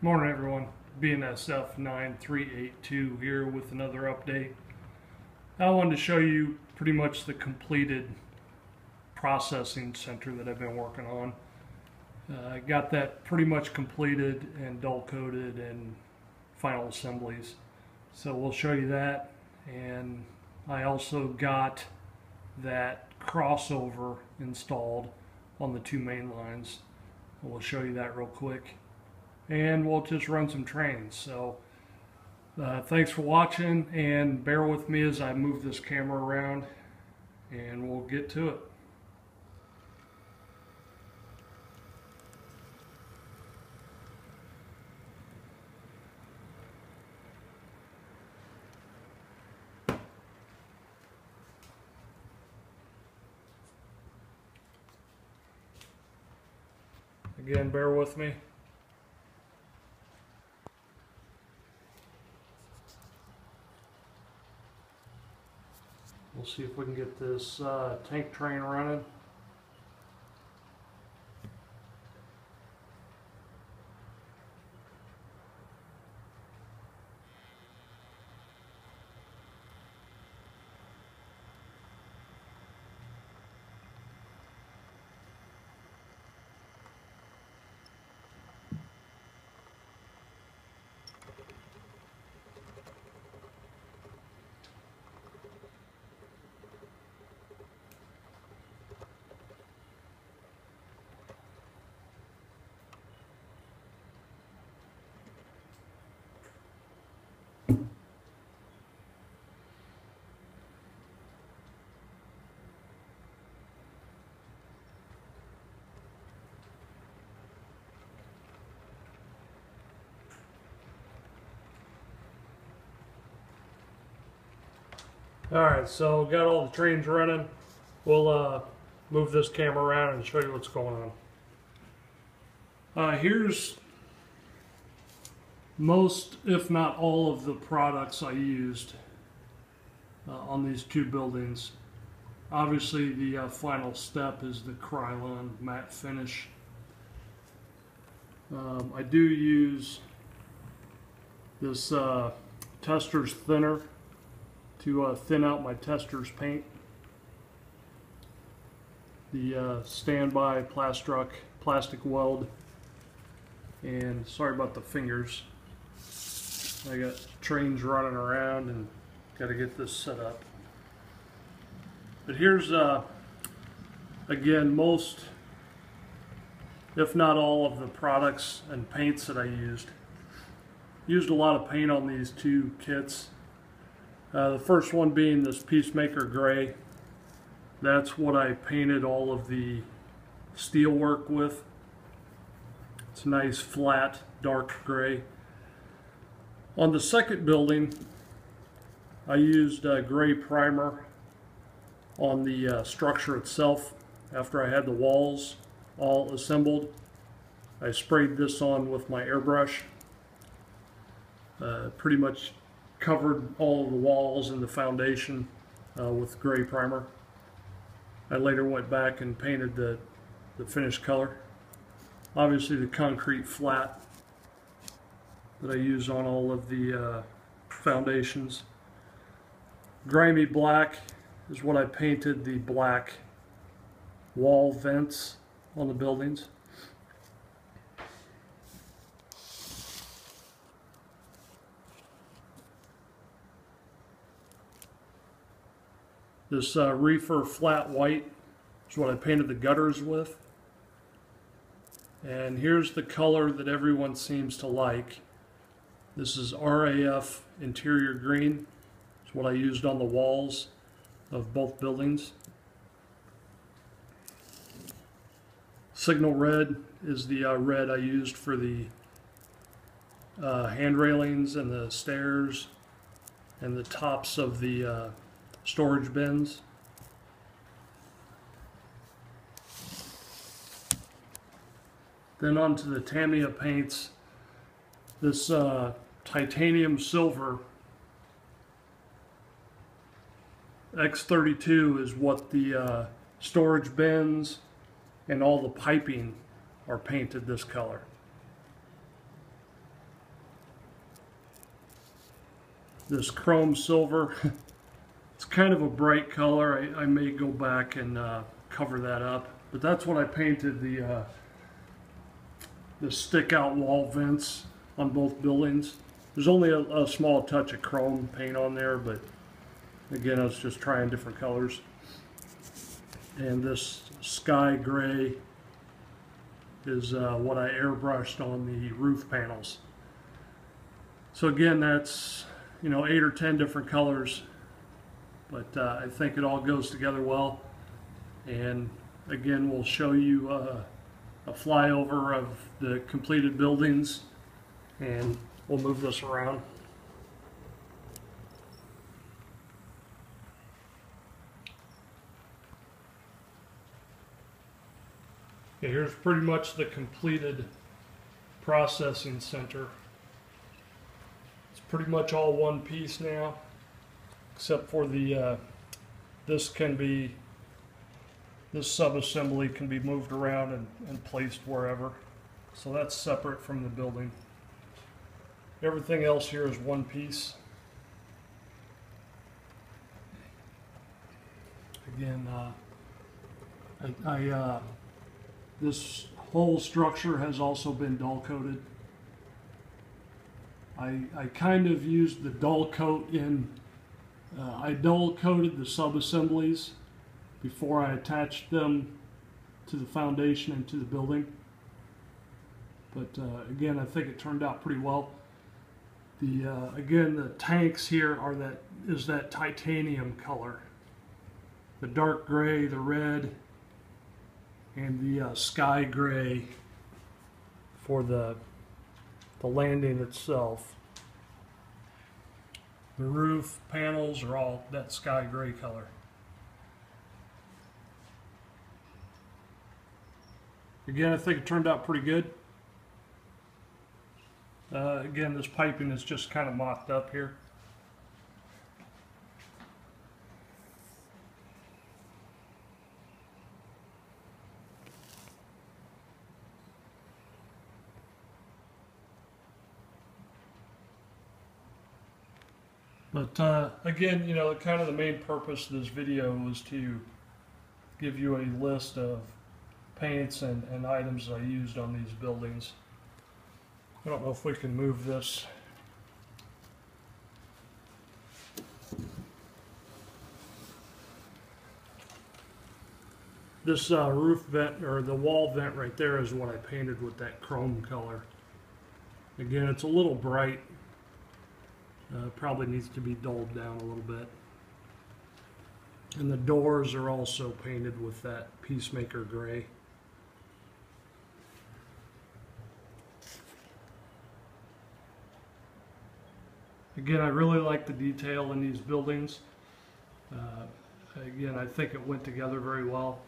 Morning everyone, BNSF 9382 here with another update. I wanted to show you pretty much the completed processing center that I've been working on. I got that pretty much completed and dull coated and final assemblies. So we'll show you that, and I also got that crossover installed on the two main lines. We'll show you that real quick. And we'll just run some trains. So thanks for watching, and bear with me as I move this camera around, and we'll get to it. Again, bear with me. We'll see if we can get this tank train running. Alright, so got all the trains running. We'll move this camera around and show you what's going on. Here's most, if not all, of the products I used on these two buildings. Obviously the final step is the Krylon matte finish. I do use this Testors thinner to thin out my Testors paint. The standby Plastruck plastic weld, and sorry about the fingers. I got trains running around and got to get this set up. But here's again most, if not all, of the products and paints that I used. Used a lot of paint on these two kits. The first one being this Peacemaker Gray. That's what I painted all of the steel work with. It's a nice flat dark gray. On the second building, I used a gray primer on the structure itself. After I had the walls all assembled, I sprayed this on with my airbrush. Pretty much covered all of the walls and the foundation with gray primer. I later went back and painted the finished color. Obviously the concrete flat that I use on all of the foundations. Grimy black is what I painted the black wall vents on the buildings. This Reefer flat white is what I painted the gutters with. And here's the color that everyone seems to like. This is RAF interior green. It's what I used on the walls of both buildings. Signal red is the red I used for the hand railings and the stairs and the tops of the storage bins. Then on to the Tamiya paints. This titanium silver X32 is what the storage bins and all the piping are painted this color. this chrome silver. It's kind of a bright color. I may go back and cover that up, but that's what I painted the stick out wall vents on both buildings. There's only a small touch of chrome paint on there, but again, I was just trying different colors. And this sky gray is what I airbrushed on the roof panels. So again, that's 8 or 10 different colors, but I think it all goes together well. And again, we'll show you a flyover of the completed buildings, and we'll move this around. Okay, here's pretty much the completed processing center. It's pretty much all one piece now, except for the this subassembly can be moved around and placed wherever. So that's separate from the building. Everything else here is one piece. Again, this whole structure has also been dull coated. I kind of used the dull coat in, I dull coated the sub-assemblies before I attached them to the foundation and to the building. But again, I think it turned out pretty well. Again, the tanks here is that titanium color. The dark gray, the red, and the sky gray for the landing itself. The roof panels are all that sky gray color. Again, I think it turned out pretty good. Again, this piping is just kind of mocked up here. But again, kind of the main purpose of this video was to give you a list of paints and items I used on these buildings. I don't know if we can move this. This roof vent, or the wall vent right there, is what I painted with that chrome color. Again, it's a little bright. Probably needs to be dulled down a little bit. And the doors are also painted with that Peacemaker gray. Again, I really like the detail in these buildings. Again, I think it went together very well.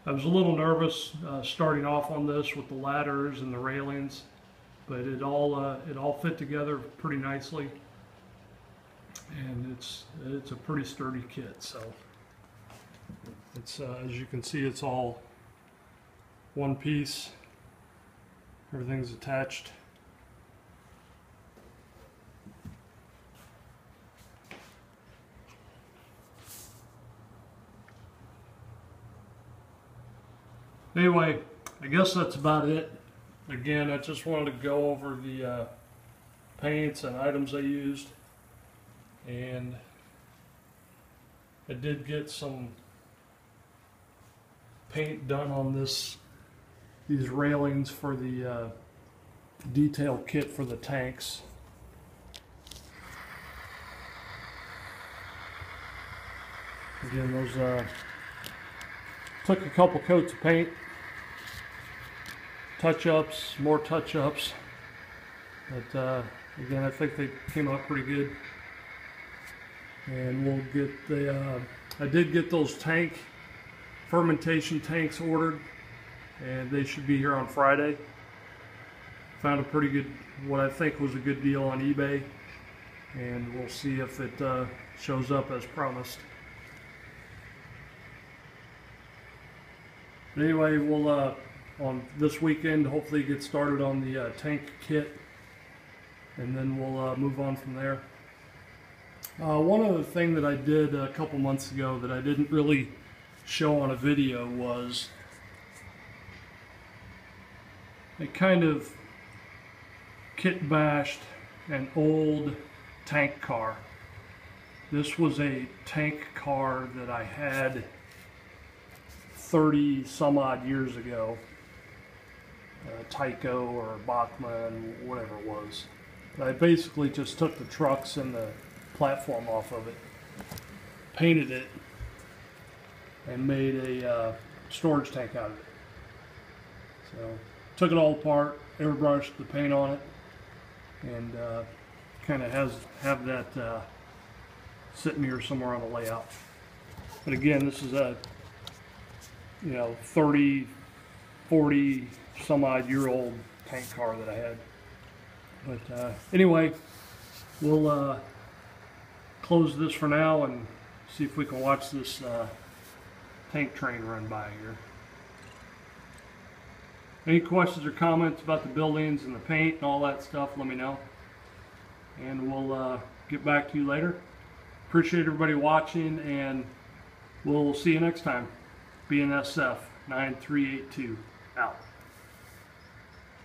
I was a little nervous starting off on this with the ladders and the railings, but it all fit together pretty nicely, and it's a pretty sturdy kit. So it's as you can see, it's all one piece. Everything's attached. Anyway, I guess that's about it. Again, I just wanted to go over the paints and items I used, and I did get some paint done on these railings for the detail kit for the tanks. Again, those took a couple coats of paint, touch-ups, more touch-ups, but again, I think they came out pretty good. And we'll get the I did get those fermentation tanks ordered, and they should be here on Friday. Found a pretty good, what I think was a good deal on eBay, and we'll see if it shows up as promised. But anyway, we'll on this weekend hopefully get started on the tank kit, and then we'll move on from there. One other thing that I did a couple months ago that I didn't really show on a video was I kind of kit bashed an old tank car. This was a tank car that I had 30 some odd years ago. Tyco or Bachmann, whatever it was. I basically just took the trucks and the platform off of it, painted it, and made a storage tank out of it. So took it all apart, airbrushed the paint on it, and kind of have that sitting here somewhere on the layout. But again, this is a 30, 40 some odd year old tank car that I had. But anyway, we'll close this for now and see if we can watch this tank train run by here. Any questions or comments about the buildings and the paint and all that stuff, let me know. And we'll get back to you later. Appreciate everybody watching, and we'll see you next time. BNSF 9382 out.